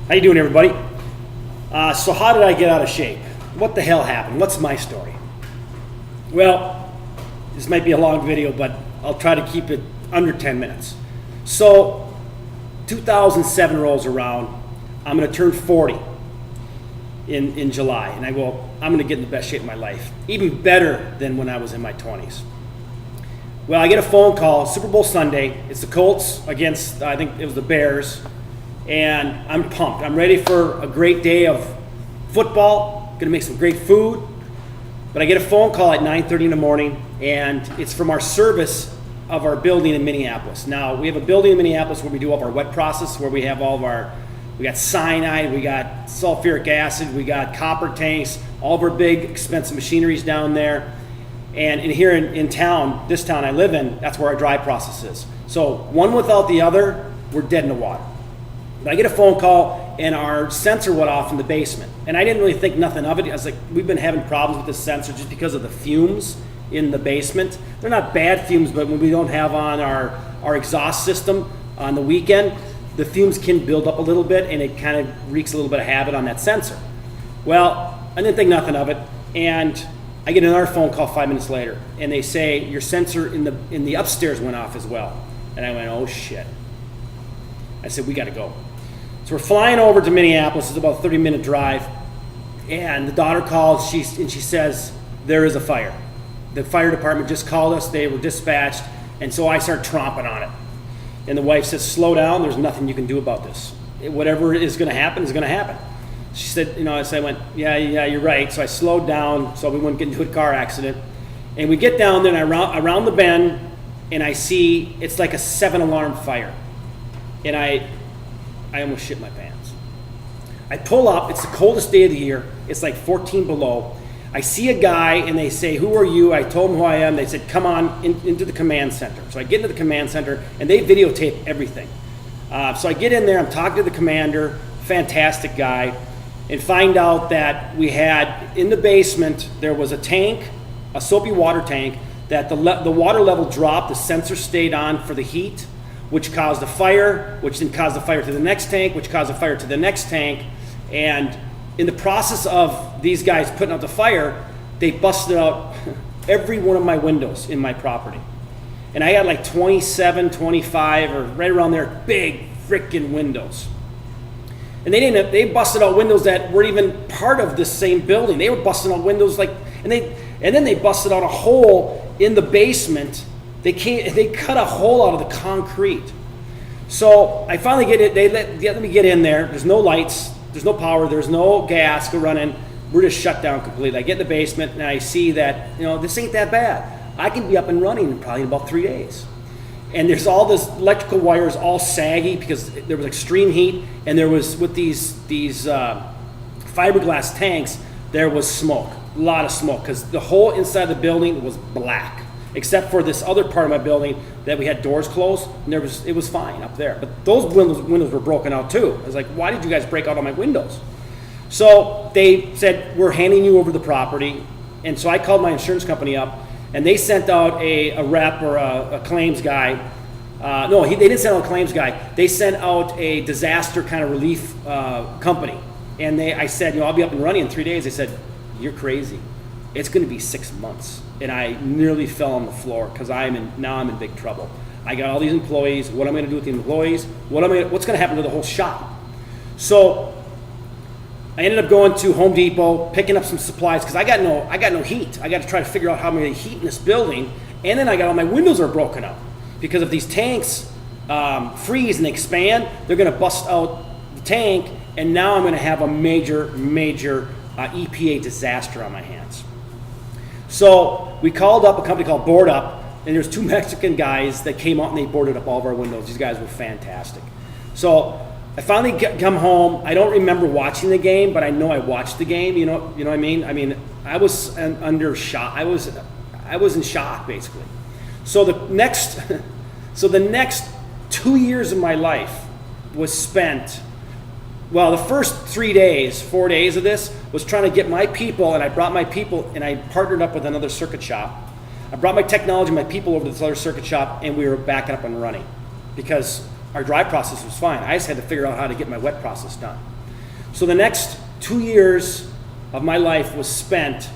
How you doing, everybody? So how did I get out of shape? What the hell happened? What's my story? Well, this might be a long video, but I'll try to keep it under 10 minutes. So 2007 rolls around. I'm going to turn 40 in July, and I go, I'm going to get in the best shape of my life, even better than when I was in my 20s. Well, I get a phone call, Super Bowl Sunday. It's the Colts against, I think it was the Bears. And I'm pumped. I'm ready for a great day of football. Gonna make some great food. But I get a phone call at 9:30 in the morning, and it's from our service of our building in Minneapolis. Now, we have a building in Minneapolis where we do all of our wet process, where we have all of we got cyanide, we got sulfuric acid, we got copper tanks, all of our big expensive machineries down there. And here in town, this town I live in, that's where our dry process is. So one without the other, we're dead in the water. But I get a phone call, and our sensor went off in the basement. And I didn't really think nothing of it. I was like, we've been having problems with this sensor just because of the fumes in the basement. They're not bad fumes, but when we don't have on our exhaust system on the weekend, the fumes can build up a little bit, and it kind of wreaks a little bit of havoc on that sensor. Well, I didn't think nothing of it, and I get another phone call 5 minutes later, and they say, your sensor in the upstairs went off as well. And I went, oh shit. I said, we gotta go. So we're flying over to Minneapolis. It's about a 30-minute drive. And the daughter calls, and she says, there is a fire. The fire department just called us. They were dispatched. And so I start tromping on it. And the wife says, slow down. There's nothing you can do about this. Whatever is going to happen is going to happen. She said, so I went, yeah, you're right. So I slowed down so we wouldn't get into a car accident. And we get down there, and around the bend, and I see it's like a 7-alarm fire. And I almost shit my pants. I pull up, it's the coldest day of the year, it's like 14 below. I see a guy, and they say, who are you? I told them who I am. They said, come on into the command center. So I get into the command center, and they videotape everything. So I get in there, I'm talking to the commander, fantastic guy, and find out that we had, in the basement, there was a tank, a soapy water tank, that the water level dropped, the sensor stayed on for the heat, which caused a fire, which then caused a fire to the next tank, which caused a fire to the next tank. And in the process of these guys putting out the fire, they busted out every one of my windows in my property. And I had like 27, 25, or right around there, big freaking windows. And they busted out windows that weren't even part of the same building. They were busting out windows and then they busted out a hole in the basement. They cut a hole out of the concrete. So I finally get it. They let me get in there. There's no lights. There's no power. There's no gas to run in. We're just shut down completely. I get in the basement, and I see that this ain't that bad. I can be up and running in probably about 3 days. And there's all this electrical wires all saggy because there was extreme heat, and there was with these fiberglass tanks, there was smoke, a lot of smoke, because the whole inside the building was black. Except for this other part of my building that we had doors closed, and it was fine up there. But those windows were broken out too. I was like, why did you guys break out all my windows? So they said, we're handing you over the property. And so I called my insurance company up, and they sent out a rep or a claims guy. They didn't send out a claims guy. They sent out a disaster kind of relief company. And I said, I'll be up and running in 3 days. They said, you're crazy. It's going to be 6 months. And I nearly fell on the floor because now I'm in big trouble. I got all these employees. What am I going to do with the employees? What's going to happen to the whole shop? So I ended up going to Home Depot, picking up some supplies because I got no heat. I got to try to figure out how I'm going to heat in this building. And then I got all my windows are broken up because if these tanks freeze and expand, they're going to bust out the tank. And now I'm going to have a major EPA disaster on my hands. So we called up a company called Board Up, and there's 2 Mexican guys that came out and they boarded up all of our windows. These guys were fantastic. So I finally come home. I don't remember watching the game, but I know I watched the game. You know what I mean? I mean, I was under shock. I was in shock basically. So the next 2 years of my life was spent. Well, the first 4 days of this was trying to get my people, and I brought my people, and I partnered up with another circuit shop. I brought my technology, my people over to this other circuit shop, and we were backing up and running because our dry process was fine. I just had to figure out how to get my wet process done. So the next 2 years of my life was spent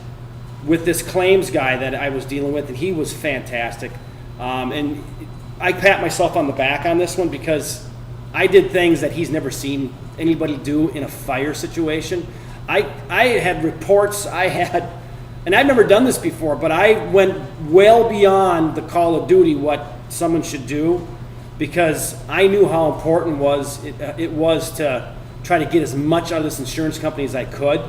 with this claims guy that I was dealing with, and he was fantastic. And I pat myself on the back on this one because I did things that he's never seen anybody do in a fire situation. I had reports, and I've never done this before, but I went well beyond the call of duty what someone should do, because I knew how important it was to try to get as much out of this insurance company as I could.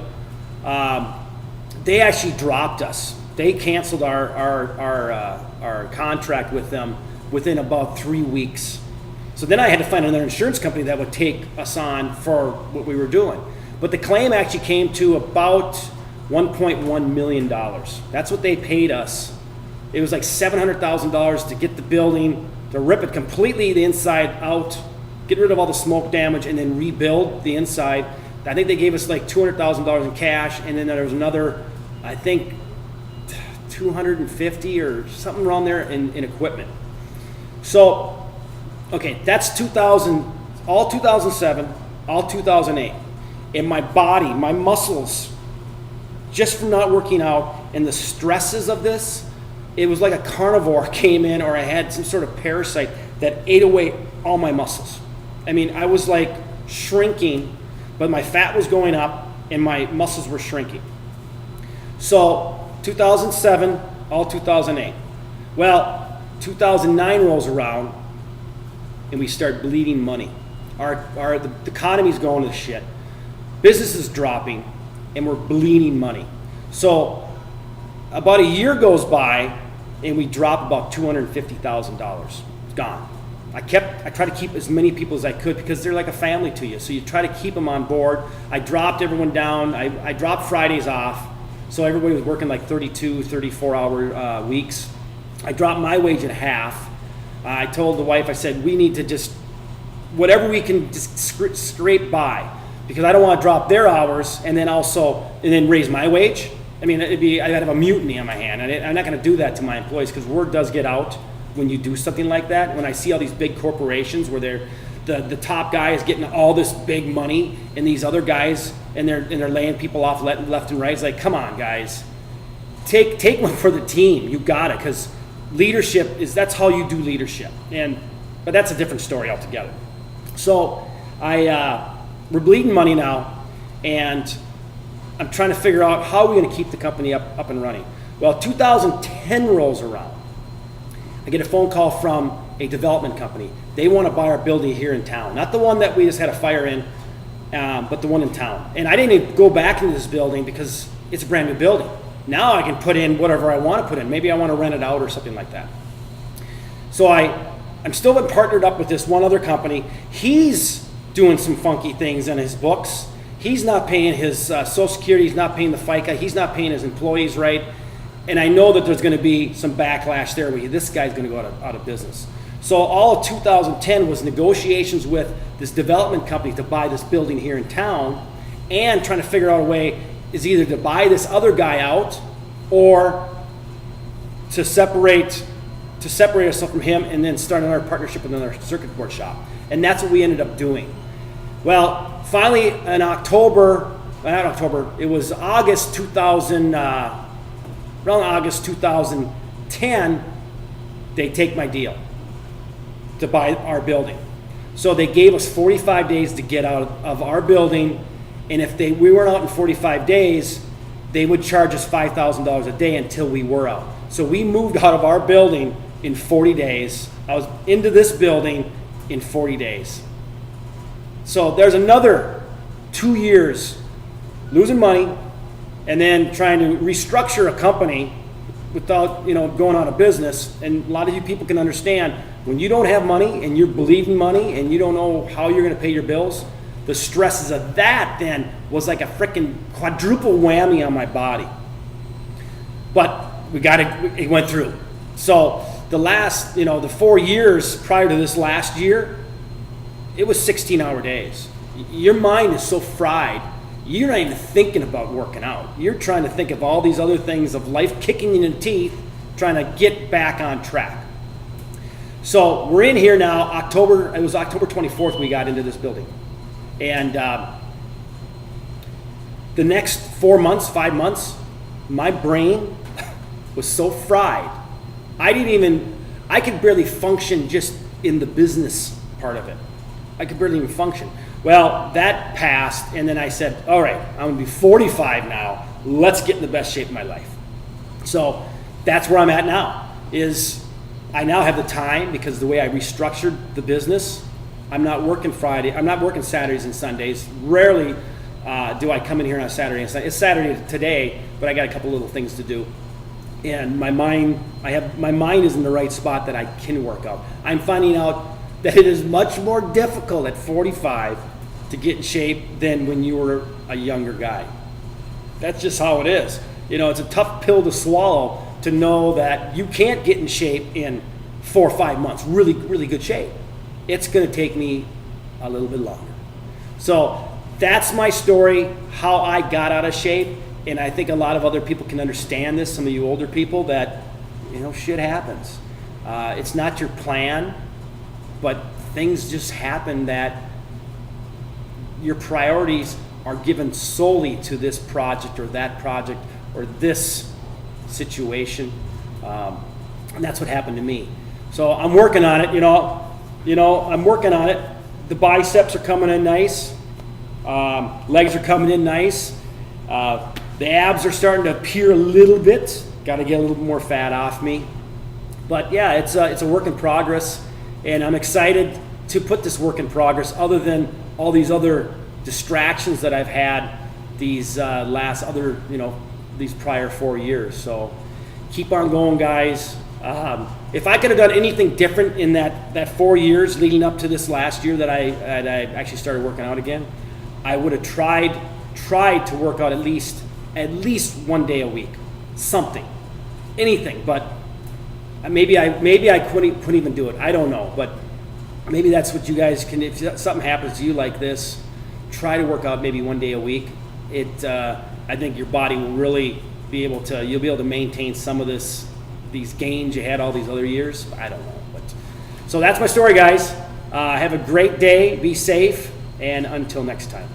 They actually dropped us. They canceled our contract with them within about 3 weeks. So then I had to find another insurance company that would take us on for what we were doing. But the claim actually came to about $1.1 million. That's what they paid us. It was like $700,000 to get the building, to rip it completely the inside out, get rid of all the smoke damage, and then rebuild the inside. I think they gave us like $200,000 in cash, and then there was another, I think, 250 or something around there in equipment. So, okay, that's 2000, all 2007, all 2008. And my body, my muscles, just from not working out and the stresses of this, it was like a carnivore came in, or I had some sort of parasite that ate away all my muscles. I mean, I was like shrinking, but my fat was going up and my muscles were shrinking. So 2007, all 2008. Well, 2009 rolls around and we start bleeding money. The economy's going to shit. Business is dropping and we're bleeding money. So about a year goes by and we drop about $250,000. It's gone. I try to keep as many people as I could because they're like a family to you. So you try to keep them on board. I dropped everyone down. I dropped Fridays off. So everybody was working like 32, 34-hour weeks. I dropped my wage in half. I told the wife, I said, we need to just, whatever we can just scrape by, because I don't want to drop their hours and then raise my wage. I mean, I'd have a mutiny on my hand. I'm not going to do that to my employees, because word does get out when you do something like that. When I see all these big corporations where the top guy is getting all this big money, and these other guys, and they're laying people off left and right. It's like, come on, guys, take one for the team. You got it, because leadership that's how you do leadership. But that's a different story altogether. So we're bleeding money now, and I'm trying to figure out how we're going to keep the company up and running. Well, 2010 rolls around. I get a phone call from a development company. They want to buy our building here in town. Not the one that we just had a fire in, but the one in town. And I didn't even go back into this building because it's a brand new building. Now I can put in whatever I want to put in. Maybe I want to rent it out or something like that. So I'm still been partnered up with this one other company. He's doing some funky things in his books. He's not paying his Social Security. He's not paying the FICA. He's not paying his employees right. And I know that there's going to be some backlash there where this guy's going to go out of business. So all of 2010 was negotiations with this development company to buy this building here in town, and trying to figure out a way is either to buy this other guy out or to separate ourselves from him and then start another partnership with another circuit board shop. And that's what we ended up doing. Well, finally in it was August 2000, around August 2010, they take my deal to buy our building. So they gave us 45 days to get out of our building, and if we weren't out in 45 days, they would charge us $5,000 a day until we were out. So we moved out of our building in 40 days. I was into this building in 40 days. So there's another 2 years losing money, and then trying to restructure a company without going out of business. And a lot of you people can understand, when you don't have money and you're bleeding money and you don't know how you're going to pay your bills, the stresses of that then was like a freaking quadruple whammy on my body. But it went through. So the 4 years prior to this last year, it was 16-hour days. Your mind is so fried, you're not even thinking about working out. You're trying to think of all these other things of life kicking you in the teeth, trying to get back on track. So we're in here now, it was October 24th we got into this building. And the next 4 months, 5 months, my brain was so fried. I could barely function just in the business part of it. I could barely even function. Well, that passed, and then I said, all right, I'm gonna be 45 now. Let's get in the best shape of my life. So that's where I'm at now, is I now have the time because the way I restructured the business, I'm not working Friday, I'm not working Saturdays and Sundays. Rarely do I come in here on a Saturday and Sunday. It's Saturday today, but I got a couple little things to do. And my mind is in the right spot that I can work out. I'm finding out that it is much more difficult at 45 to get in shape than when you were a younger guy. That's just how it is. You know, it's a tough pill to swallow to know that you can't get in shape in 4 or 5 months, really, really good shape. It's gonna take me a little bit longer. So that's my story, how I got out of shape. And I think a lot of other people can understand this, some of you older people, that, you know, shit happens. It's not your plan, but things just happen that your priorities are given solely to this project or that project or this situation. And that's what happened to me. So I'm working on it, I'm working on it. The biceps are coming in nice. Legs are coming in nice. The abs are starting to appear a little bit. Got to get a little more fat off me. But yeah, it's a work in progress, and I'm excited to put this work in progress other than all these other distractions that I've had these these prior 4 years. So keep on going, guys. If I could have done anything different in that 4 years leading up to this last year that I actually started working out again, I would have tried to work out at least 1 day a week, something, anything. But maybe I couldn't even do it. I don't know, but maybe that's what you guys can. If something happens to you like this, try to work out maybe 1 day a week. I think your body will really be able to. You'll be able to maintain some of these gains you had all these other years. I don't know, but so that's my story, guys. Have a great day. Be safe, and until next time.